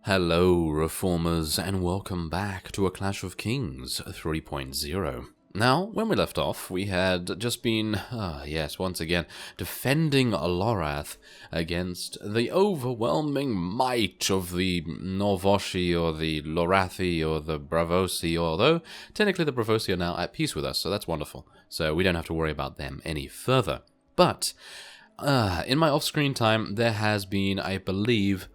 Hello, Reformers, and welcome back to A Clash of Kings 3.0. Now, when we left off, we had just been, once again, defending Lorath against the overwhelming might of the Norvoshi, or the LORATHI, or the Bravosi, although technically the Bravosi are now at peace with us, so that's wonderful. So we don't have to worry about them any further. But, in my off-screen time, there has been, I believe,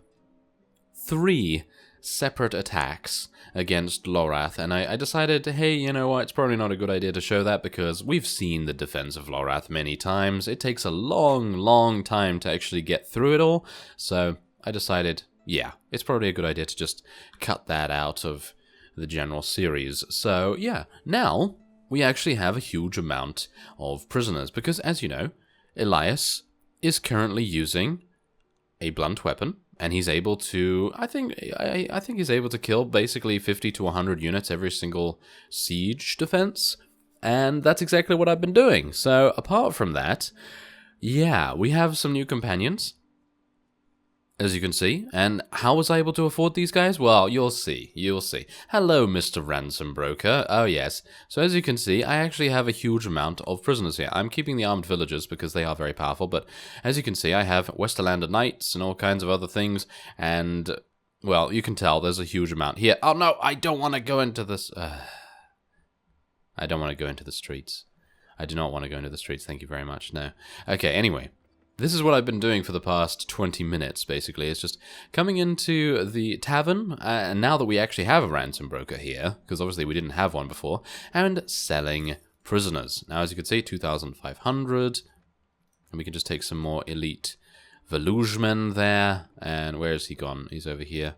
3 separate attacks against Lorath, and I decided, hey, you know what, it's probably not a good idea to show that because we've seen the defense of Lorath many times. It takes a long time to actually get through it all, so I decided, yeah, it's probably a good idea to just cut that out of the general series. So, yeah, now we actually have a huge amount of prisoners, because as you know, Elias is currently using a blunt weapon, and he's able to, I think he's able to kill basically 50 to 100 units every single siege defense, and that's exactly what I've been doing. So apart from that, yeah, we have some new companions, as you can see. And how was I able to afford these guys? Well, you'll see. Hello, Mr. Ransom Broker. Oh, yes. So as you can see, I actually have a huge amount of prisoners here. I'm keeping the armed villagers because they are very powerful, but as you can see, I have Westerlander Knights and all kinds of other things, and, well, you can tell there's a huge amount here. Oh, no, I don't want to go into this. I don't want to go into the streets. I do not want to go into the streets, thank you very much, no. Okay, anyway. This is what I've been doing for the past 20 minutes, basically. It's just coming into the tavern, and now that we actually have a ransom broker here, because obviously we didn't have one before, and selling prisoners. Now, as you can see, 2,500, and we can just take some more elite Veluzhmen there, and where is he gone? He's over here.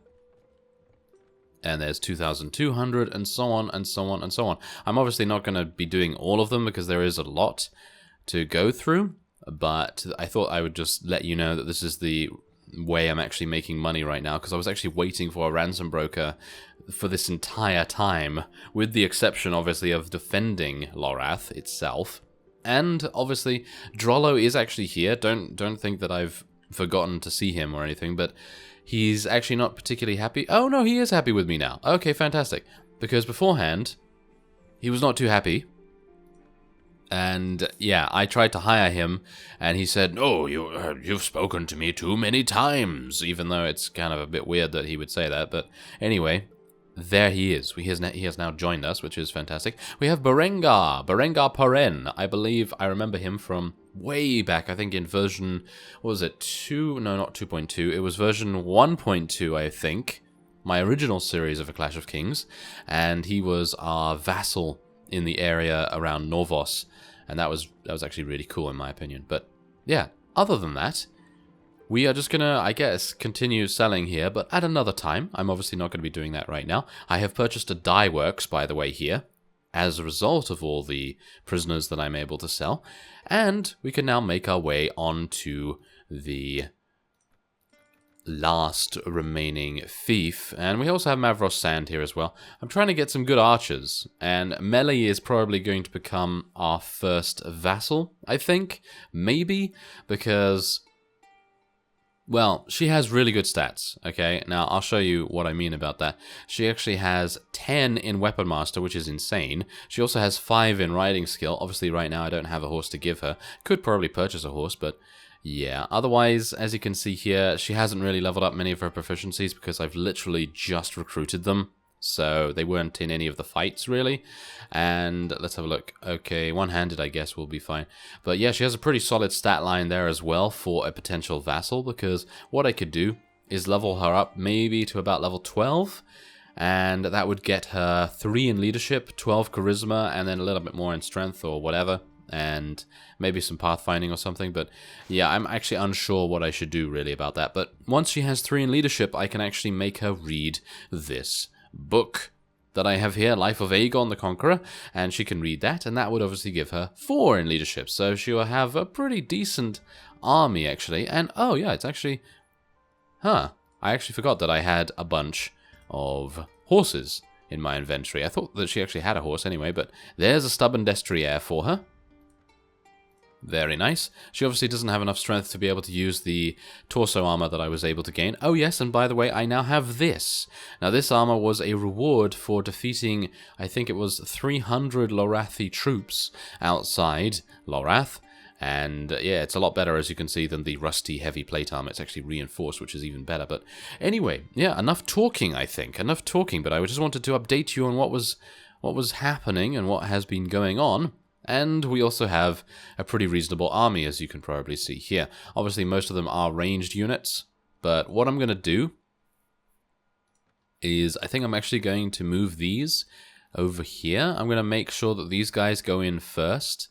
And there's 2,200, and so on, and so on, and so on. I'm obviously not going to be doing all of them, because there is a lot to go through. But I thought I would just let you know that this is the way I'm actually making money right now, because I was actually waiting for a ransom broker for this entire time, with the exception, obviously, of defending Lorath itself. And, obviously, Drollo is actually here. Don't think that I've forgotten to see him or anything, but he's actually not particularly happy. Oh, no, he is happy with me now. Okay, fantastic. Because beforehand, he was not too happy. And, yeah, I tried to hire him, and he said, "Oh, you've spoken to me too many times," even though it's kind of a bit weird that he would say that. But anyway, there he is. He has now joined us, which is fantastic. We have Berengar Paren. I believe I remember him from way back, I think in version, what was it, 2? No, not 2.2. It was version 1.2, I think. My original series of A Clash of Kings. And he was our vassal in the area around Norvos. And that was actually really cool in my opinion. But yeah, other than that, we are just gonna, I guess, continue selling here, but at another time. I'm obviously not going to be doing that right now. I have purchased a dye works, by the way, here, as a result of all the prisoners that I'm able to sell. And we can now make our way on to the last remaining fief, and we also have Mavros Sand here as well. I'm trying to get some good archers, and Melee is probably going to become our first vassal, I think, maybe, because, well, she has really good stats, okay? Now, I'll show you what I mean about that. She actually has 10 in Weapon Master, which is insane. She also has 5 in Riding Skill. Obviously, right now, I don't have a horse to give her. Could probably purchase a horse, but yeah, otherwise, as you can see here, she hasn't really leveled up many of her proficiencies because I've literally just recruited them. So they weren't in any of the fights, really. And let's have a look. Okay, one-handed, I guess, will be fine. But yeah, she has a pretty solid stat line there as well for a potential vassal, because what I could do is level her up maybe to about level 12. And that would get her 3 in leadership, 12 charisma, and then a little bit more in strength or whatever. And maybe some pathfinding or something, but yeah, I'm actually unsure what I should do really about that. But once she has 3 in leadership, I can actually make her read this book that I have here, Life of Aegon the Conqueror, and she can read that, and that would obviously give her 4 in leadership, so she will have a pretty decent army, actually. And, oh yeah, it's actually, I actually forgot that I had a bunch of horses in my inventory. I thought that she actually had a horse anyway, but there's a stubborn destrier for her. Very nice. She obviously doesn't have enough strength to be able to use the torso armor that I was able to gain. Oh yes, and by the way, I now have this. Now this armor was a reward for defeating, I think it was 300 LORATHI troops outside Lorath. And yeah, it's a lot better, as you can see, than the rusty heavy plate armor. It's actually reinforced, which is even better. But anyway, yeah, enough talking, I think. Enough talking, but I just wanted to update you on what was happening and what has been going on. And we also have a pretty reasonable army, as you can probably see here. Obviously, most of them are ranged units, but what I'm going to do is I think I'm actually going to move these over here. I'm going to make sure that these guys go in first,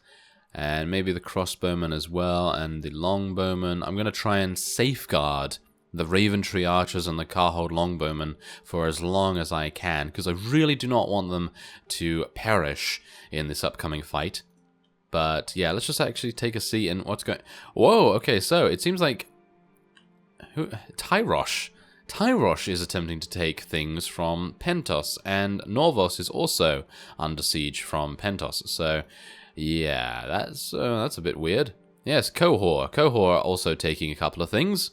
and maybe the crossbowmen as well, and the longbowmen. I'm going to try and safeguard the Raventree archers and the Carhold longbowmen for as long as I can, because I really do not want them to perish in this upcoming fight. But yeah, let's just actually take a seat in what's going... Whoa, okay, so it seems like... Tyrosh is attempting to take things from Pentos, and Norvos is also under siege from Pentos. So yeah, that's a bit weird. Yes, Qohor also taking a couple of things.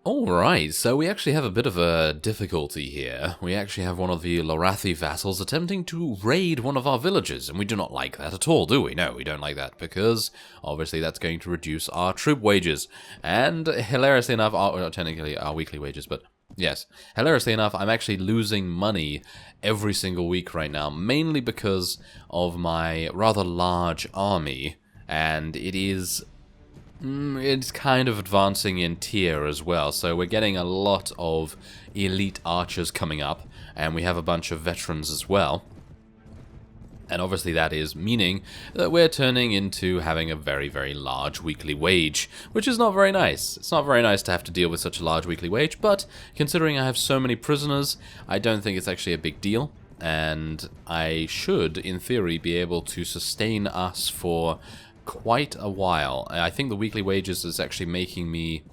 Alright, so we actually have a bit of a difficulty here. We actually have one of the LORATHI vassals attempting to raid one of our villages, and we do not like that at all, do we? No, we don't like that, because obviously that's going to reduce our troop wages. And hilariously enough, technically our weekly wages, but yes, hilariously enough, I'm actually losing money every single week right now, mainly because of my rather large army, and it's kind of advancing in tier as well, so we're getting a lot of elite archers coming up, and we have a bunch of veterans as well. And obviously that is meaning that we're turning into having a very, very large weekly wage, which is not very nice. It's not very nice to have to deal with such a large weekly wage, but considering I have so many prisoners, I don't think it's actually a big deal, and I should, in theory, be able to sustain us for quite a while. I think the weekly wages is actually making me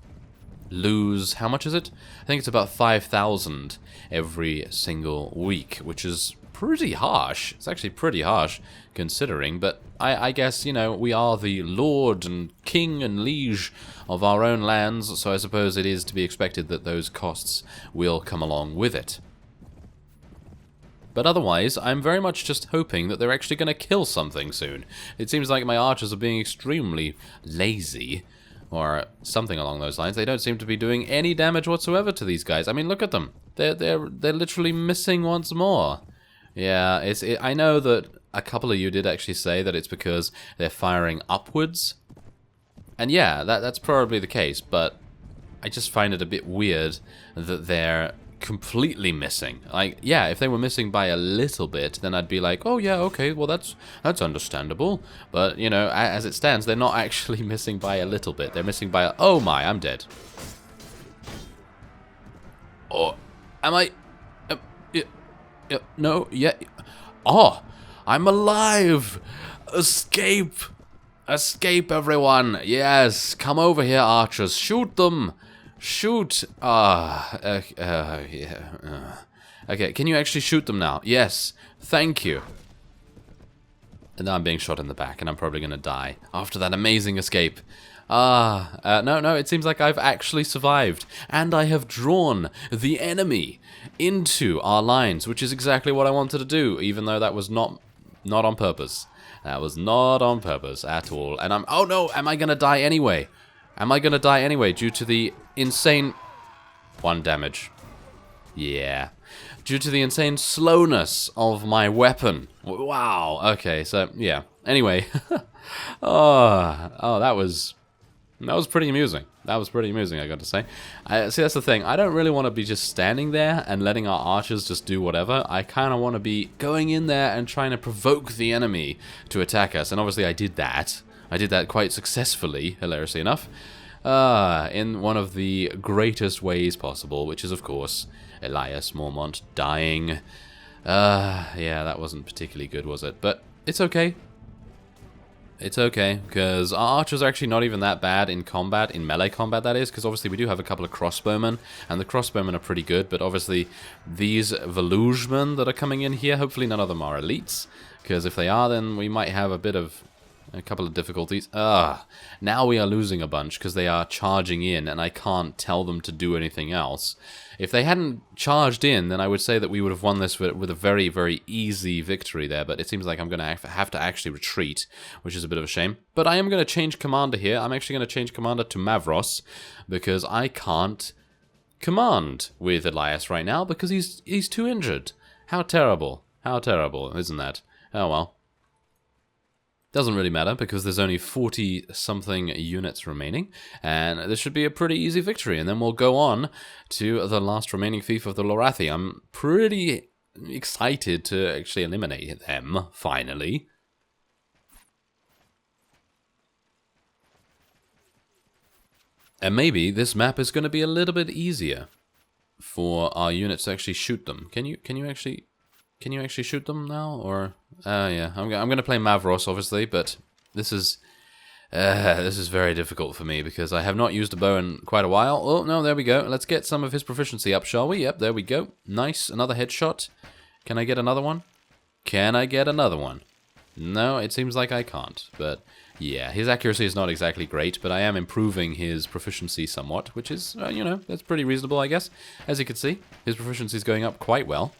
lose, how much is it? I think it's about 5,000 every single week, which is pretty harsh. It's actually pretty harsh considering, but I guess, you know, we are the lord and king and liege of our own lands, so I suppose it is to be expected that those costs will come along with it. But otherwise, I'm very much just hoping that they're actually going to kill something soon. It seems like my archers are being extremely lazy, or something along those lines. They don't seem to be doing any damage whatsoever to these guys. I mean, look at them. They're literally missing once more. Yeah, I know that a couple of you did actually say that it's because they're firing upwards. And yeah, that's probably the case, but I just find it a bit weird that they're completely missing. Like, yeah, if they were missing by a little bit, then I'd be like, oh yeah, okay, well that's understandable. But, you know, as it stands, they're not actually missing by a little bit. They're missing by oh my, I'm dead. Oh, am I... no, yeah. Oh, I'm alive! Escape! Escape, everyone! Yes, come over here, archers. Shoot them! Shoot! Yeah. Okay, can you actually shoot them now? Yes, thank you. And now I'm being shot in the back, and I'm probably going to die after that amazing escape. No, it seems like I've actually survived, and I have drawn the enemy into our lines, which is exactly what I wanted to do, even though that was not on purpose. That was not on purpose at all. And oh no, am I going to die anyway? Am I going to die anyway due to the insane... 1 damage. Yeah. Due to the insane slowness of my weapon. Wow. Okay, so, yeah. Anyway. Oh, that was pretty amusing. That was pretty amusing, I got to say. See, that's the thing. I don't really want to be just standing there and letting our archers just do whatever. I kind of want to be going in there and trying to provoke the enemy to attack us. And obviously I did that. I did that quite successfully, hilariously enough, in one of the greatest ways possible, which is, of course, Elias Mormont dying. Yeah, that wasn't particularly good, was it? But it's okay. It's okay, because our archers are actually not even that bad in combat, in melee combat that is, because obviously we do have a couple of crossbowmen, and the crossbowmen are pretty good, but obviously these Velugemen that are coming in here, hopefully none of them are elites, because if they are, then we might have a bit of A couple of difficulties. Now we are losing a bunch because they are charging in and I can't tell them to do anything else. If they hadn't charged in, then I would say that we would have won this with a very, very easy victory there, but it seems like I'm going to have to actually retreat, which is a bit of a shame. But I am going to change commander here. I'm actually going to change commander to Mavros because I can't command with Elias right now because he's too injured. How terrible. How terrible, isn't that? Oh well. Doesn't really matter because there's only 40-something units remaining, and this should be a pretty easy victory, and then we'll go on to the last remaining fief of the LORATHI. I'm pretty excited to actually eliminate them, finally. And maybe this map is going to be a little bit easier for our units to actually shoot them. Can you actually shoot them now? Or yeah, I'm going to play Mavros obviously, but this is very difficult for me because I have not used a bow in quite a while. Oh no, there we go. Let's get some of his proficiency up, shall we? Yep, there we go. Nice, another headshot. Can I get another one? Can I get another one? No, it seems like I can't, but yeah, his accuracy is not exactly great, but I am improving his proficiency somewhat, which is, you know, that's pretty reasonable, I guess. As you can see, his proficiency is going up quite well.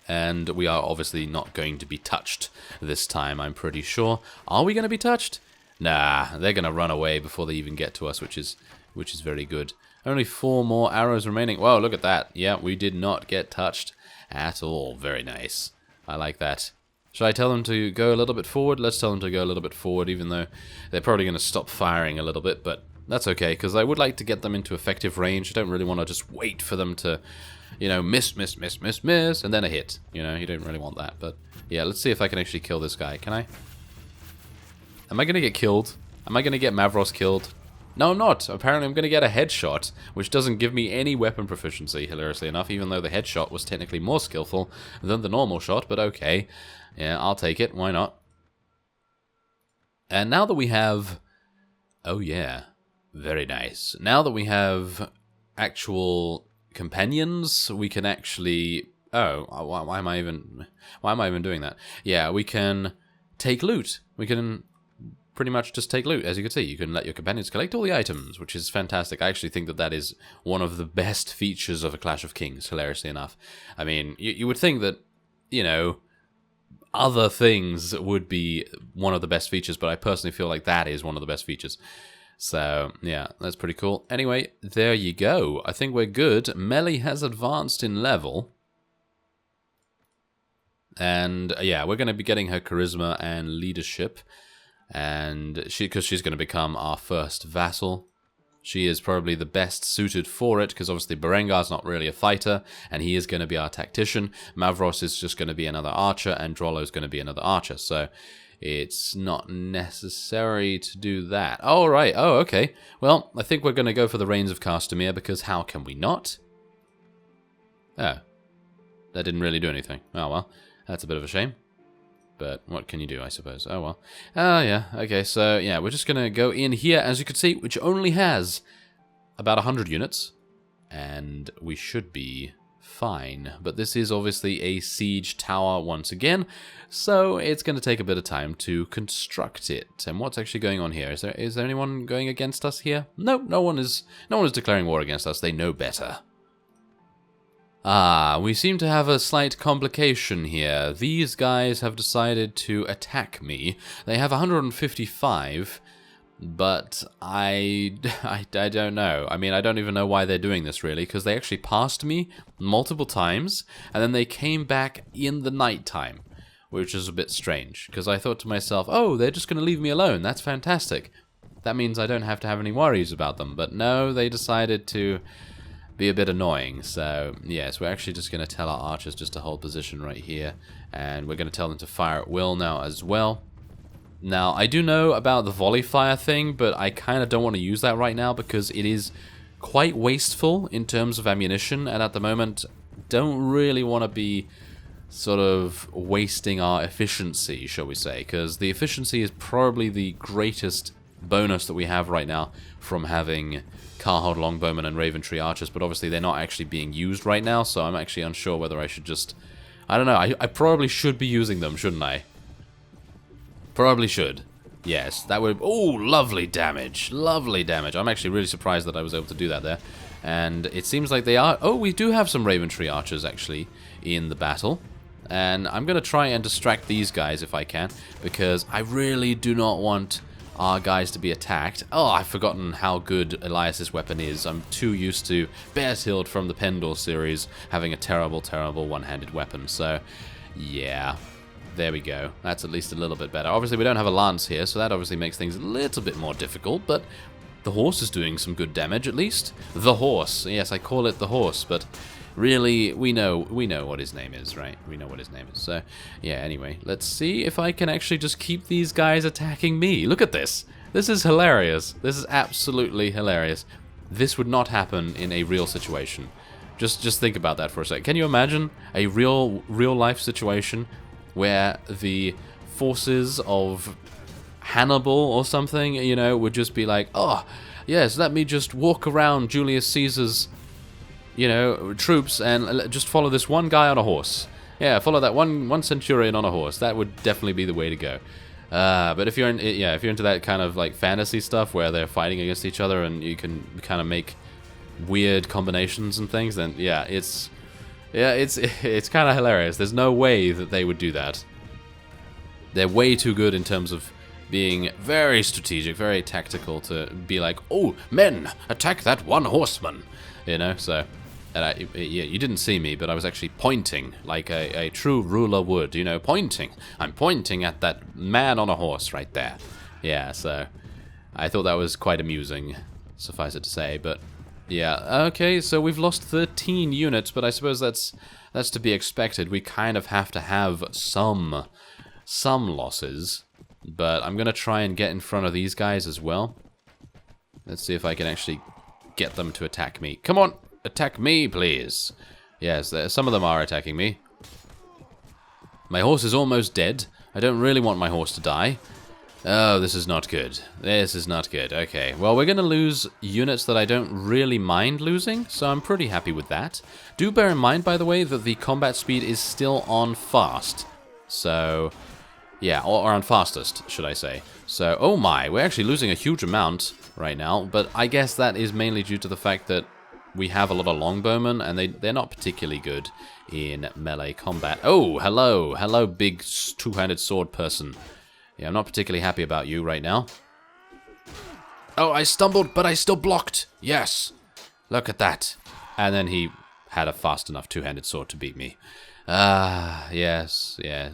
And we are obviously not going to be touched this time, I'm pretty sure. Are we going to be touched? Nah, they're going to run away before they even get to us, which is very good. Only 4 more arrows remaining. Whoa, look at that. Yeah, we did not get touched at all. Very nice. I like that. Should I tell them to go a little bit forward? Let's tell them to go a little bit forward, even though they're probably going to stop firing a little bit, but that's okay, because I would like to get them into effective range. I don't really want to just wait for them to, you know, miss, and then a hit. You know, you don't really want that, but yeah, let's see if I can actually kill this guy. Can I? Am I going to get killed? Am I going to get Mavros killed? No, I'm not. Apparently I'm going to get a headshot, which doesn't give me any weapon proficiency, hilariously enough, even though the headshot was technically more skillful than the normal shot, but okay. Yeah, I'll take it. Why not? And now that we have... Oh, yeah. Very nice. Now that we have actual companions, we can actually... Oh, why am I even doing that? Yeah, we can take loot. We can pretty much just take loot. As you can see, you can let your companions collect all the items, which is fantastic. I actually think that that is one of the best features of A Clash of Kings, hilariously enough. I mean, you would think that, you know, other things would be one of the best features, but I personally feel like that is one of the best features. So, yeah, that's pretty cool. Anyway, there you go. I think we're good. Melee has advanced in level. And, yeah, we're going to be getting her charisma and leadership. And because she's going to become our first vassal. She is probably the best suited for it, because obviously Berengar's not really a fighter, and he is going to be our tactician. Mavros is just going to be another archer, and Drollo's going to be another archer. So it's not necessary to do that. Oh, right. Oh, okay. Well, I think we're going to go for the Reigns of Castamere, because how can we not? Oh. That didn't really do anything. Oh, well. That's a bit of a shame. But what can you do, I suppose? Oh, well. Yeah. Okay, so, yeah, we're just going to go in here, as you can see, which only has about 100 units. And we should be fine. But this is obviously a siege tower once again, so it's going to take a bit of time to construct it. And what's actually going on here? Is there anyone going against us here? No, no one is declaring war against us. They know better. Ah, we seem to have a slight complication here. These guys have decided to attack me. They have 155, but I don't know. I mean, I don't even know why they're doing this, really, because they actually passed me multiple times, and then they came back in the night time, which is a bit strange, because I thought to myself, oh, they're just going to leave me alone. That's fantastic. That means I don't have to have any worries about them. But no, they decided to be a bit annoying. So yes, we're actually just going to tell our archers just to hold position right here, and we're going to tell them to fire at will now as well. Now, I do know about the volley fire thing, but I kind of don't want to use that right now because it is quite wasteful in terms of ammunition, and at the moment don't really want to be sort of wasting our efficiency, shall we say, because the efficiency is probably the greatest bonus that we have right now from having Carhold Longbowmen and Raventree Archers, but obviously they're not actually being used right now, so I'm actually unsure whether I should just... I don't know, I probably should be using them, shouldn't I? Probably should. Yes, that would... Oh, lovely damage. Lovely damage. I'm actually really surprised that I was able to do that there. And it seems like they are... Oh, we do have some Raventree archers, actually, in the battle. And I'm going to try and distract these guys if I can, because I really do not want our guys to be attacked. Oh, I've forgotten how good Elias's weapon is. I'm too used to Bear's Hilt from the Pendor series having a terrible, terrible one-handed weapon. So, yeah... There we go. That's at least a little bit better. Obviously, we don't have a lance here, so that obviously makes things a little bit more difficult, but the horse is doing some good damage, at least. The horse. Yes, I call it the horse, but really, we know what his name is, right? We know what his name is. So, yeah, anyway, let's see if I can actually just keep these guys attacking me. Look at this. This is hilarious. This is absolutely hilarious. This would not happen in a real situation. Just think about that for a second. Can you imagine a real-life situation where the forces of Hannibal or something, you know, would just be like, oh, yes, let me just walk around Julius Caesar's, you know, troops and just follow this one guy on a horse. Yeah, follow that one centurion on a horse. That would definitely be the way to go. But if you're if you're into that kind of like fantasy stuff where they're fighting against each other and you can kind of make weird combinations and things, then yeah, it's kind of hilarious. There's no way that they would do that. They're way too good in terms of being very strategic, very tactical to be like, oh, men, attack that one horseman. You know, so... And you didn't see me, but I was actually pointing like a true ruler would, you know, pointing. I'm pointing at that man on a horse right there. Yeah, so I thought that was quite amusing, suffice it to say, but... Yeah, okay, so we've lost 13 units, but I suppose that's to be expected. We kind of have to have some losses, but I'm going to try and get in front of these guys as well. Let's see if I can actually get them to attack me. Come on, attack me, please. Yes, some of them are attacking me. My horse is almost dead. I don't really want my horse to die. Oh, this is not good. This is not good. Okay, well, we're going to lose units that I don't really mind losing, so I'm pretty happy with that. Do bear in mind, by the way, that the combat speed is still on fast. So, yeah, or on fastest, should I say. So, oh my, we're actually losing a huge amount right now, but I guess that is mainly due to the fact that we have a lot of longbowmen, and they're not particularly good in melee combat. Oh, hello. Hello, big two-handed sword person. Yeah, I'm not particularly happy about you right now. Oh, I stumbled, but I still blocked. Yes. Look at that. And then he had a fast enough two-handed sword to beat me. Ah, yes. Yeah.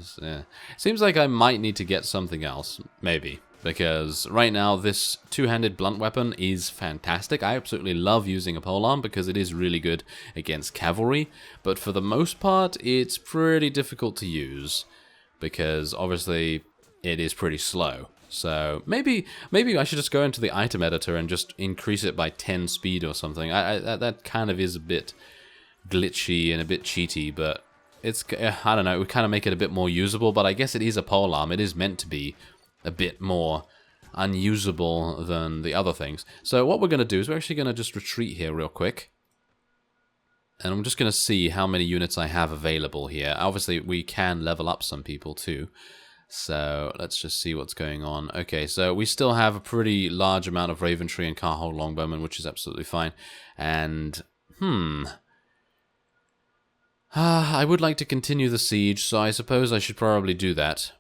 Seems like I might need to get something else. Maybe. Because right now, this two-handed blunt weapon is fantastic. I absolutely love using a polearm because it is really good against cavalry. But for the most part, it's pretty difficult to use. Because, obviously... it is pretty slow. So maybe I should just go into the item editor and just increase it by 10 speed or something. That kind of is a bit glitchy and a bit cheaty, but it's, I don't know, it would kind of make it a bit more usable, but I guess it is a polearm. It is meant to be a bit more unusable than the other things. So what we're going to do is we're actually going to just retreat here real quick. And I'm just going to see how many units I have available here. Obviously, we can level up some people too. So, let's just see what's going on. Okay, so we still have a pretty large amount of Raventree and Carhold Longbowmen, which is absolutely fine. And, I would like to continue the siege, so I suppose I should probably do that.